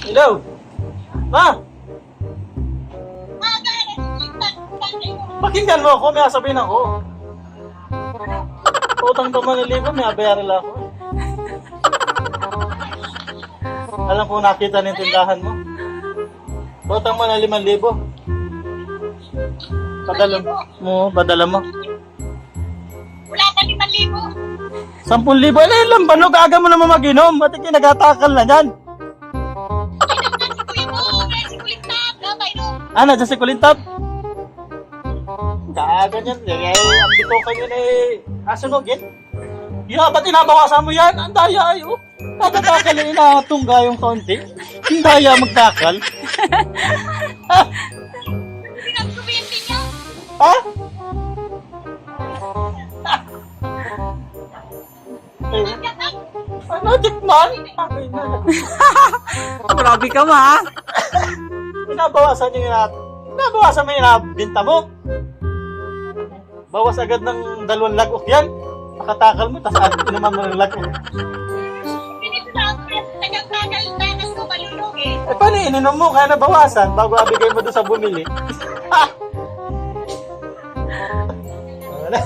Hello? Ma! Pakinggan mo ako, may sabihin ako. Utang pa man libo, may abayaran lang ako. Alam ko nakita ng tindahan mo. Utang mo na 5,000. Padala mo. Wala pa 5,000. 10,000? Eh, ilan ba? No, gaga mo naman mag-inom. At nagatakal na yan. Ano, dyan si Kulintap? Gaga niyan. Eh, ang bito kayo na eh. Asunogin? Yeah, ba't inabawasan mo yan? Ang daya ay, oh. Nagatakal na inatungga yung kaunti. Ang daya magtakal. Ha? Ha? Ano, tikman? Grabe ka ma. Inabawasan mo yung inabinta mo. Bawas agad ng 2 lagok yan. Nakatakal mo, tapos agad naman mo ng lagok. Eh, paano ininom mo? Kaya nabawasan bago abigay mo doon sa bumili. Ha? Wala.